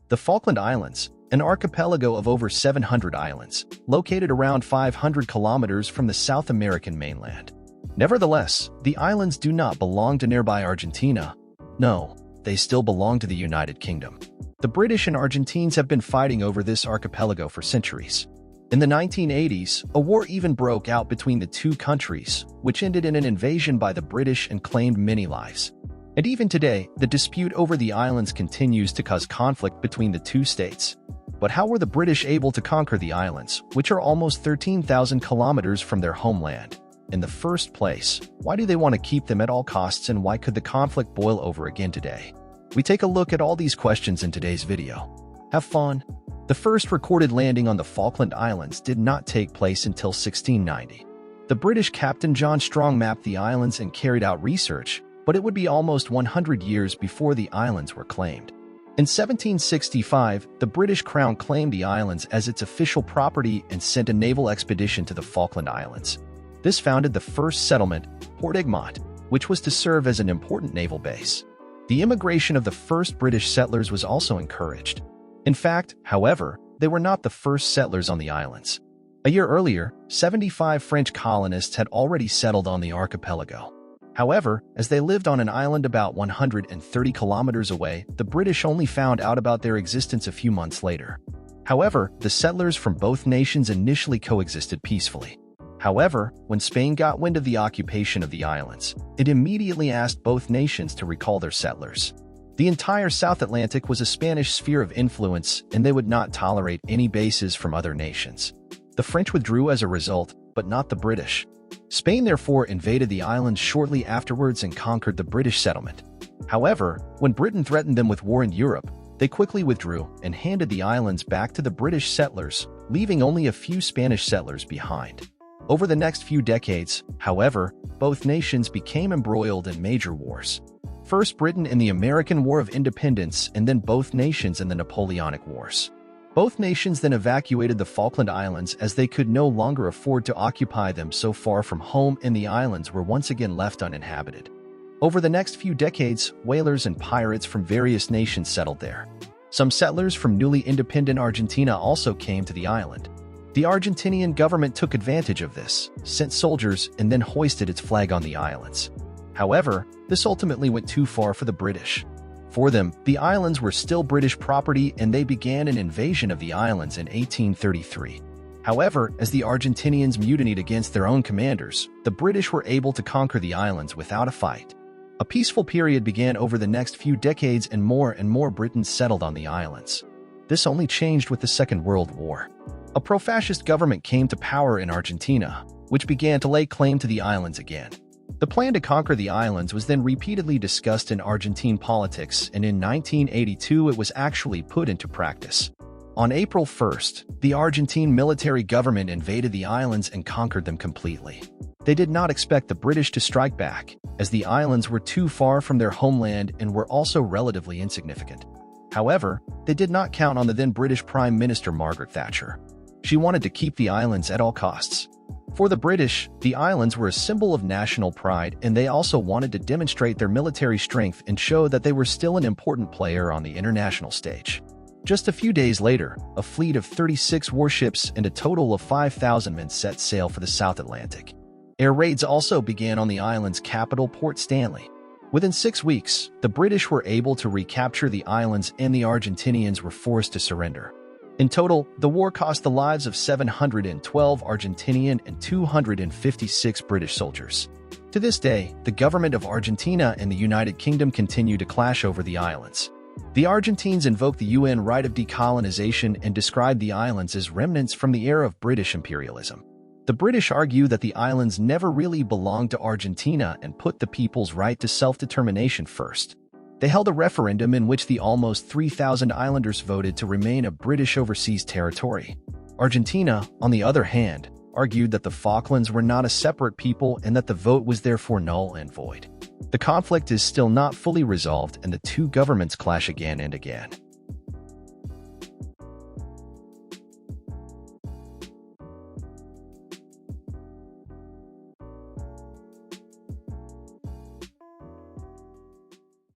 The Falkland Islands, an archipelago of over 700 islands, located around 500 kilometers from the South American mainland. Nevertheless, the islands do not belong to nearby Argentina. No, they still belong to the United Kingdom. The British and Argentines have been fighting over this archipelago for centuries. In the 1980s, a war even broke out between the two countries, which ended in an invasion by the British and claimed many lives. And even today, the dispute over the islands continues to cause conflict between the two states. But how were the British able to conquer the islands, which are almost 13,000 kilometers from their homeland? In the first place, why do they want to keep them at all costs, and why could the conflict boil over again today? We take a look at all these questions in today's video. Have fun! The first recorded landing on the Falkland Islands did not take place until 1690. The British captain John Strong mapped the islands and carried out research, but it would be almost 100 years before the islands were claimed. In 1765, the British Crown claimed the islands as its official property and sent a naval expedition to the Falkland Islands. This founded the first settlement, Port Egmont, which was to serve as an important naval base. The immigration of the first British settlers was also encouraged. In fact, however, they were not the first settlers on the islands. A year earlier, 75 French colonists had already settled on the archipelago. However, as they lived on an island about 130 kilometers away, the British only found out about their existence a few months later. However, the settlers from both nations initially coexisted peacefully. However, when Spain got wind of the occupation of the islands, it immediately asked both nations to recall their settlers. The entire South Atlantic was a Spanish sphere of influence, and they would not tolerate any bases from other nations. The French withdrew as a result, but not the British. Spain therefore invaded the islands shortly afterwards and conquered the British settlement. However, when Britain threatened them with war in Europe, they quickly withdrew and handed the islands back to the British settlers, leaving only a few Spanish settlers behind. Over the next few decades, however, both nations became embroiled in major wars. First Britain in the American War of Independence, and then both nations in the Napoleonic Wars. Both nations then evacuated the Falkland Islands as they could no longer afford to occupy them so far from home, and the islands were once again left uninhabited. Over the next few decades, whalers and pirates from various nations settled there. Some settlers from newly independent Argentina also came to the island. The Argentinian government took advantage of this, sent soldiers, and then hoisted its flag on the islands. However, this ultimately went too far for the British. For them, the islands were still British property, and they began an invasion of the islands in 1833. However, as the Argentinians mutinied against their own commanders, the British were able to conquer the islands without a fight. A peaceful period began over the next few decades, and more Britons settled on the islands. This only changed with the Second World War. A pro-fascist government came to power in Argentina, which began to lay claim to the islands again. The plan to conquer the islands was then repeatedly discussed in Argentine politics, and in 1982 it was actually put into practice. On April 1st, the Argentine military government invaded the islands and conquered them completely. They did not expect the British to strike back, as the islands were too far from their homeland and were also relatively insignificant. However, they did not count on the then British Prime Minister Margaret Thatcher. She wanted to keep the islands at all costs. For the British, the islands were a symbol of national pride, and they also wanted to demonstrate their military strength and show that they were still an important player on the international stage. Just a few days later, a fleet of 36 warships and a total of 5,000 men set sail for the South Atlantic. Air raids also began on the island's capital, Port Stanley. Within 6 weeks, the British were able to recapture the islands, and the Argentinians were forced to surrender. In total, the war cost the lives of 712 Argentinian and 256 British soldiers. To this day, the government of Argentina and the United Kingdom continue to clash over the islands. The Argentines invoke the UN right of decolonization and describe the islands as remnants from the era of British imperialism. The British argue that the islands never really belonged to Argentina and put the people's right to self-determination first. They held a referendum in which the almost 3,000 islanders voted to remain a British overseas territory. Argentina, on the other hand, argued that the Falklands were not a separate people and that the vote was therefore null and void. The conflict is still not fully resolved, and the two governments clash again and again.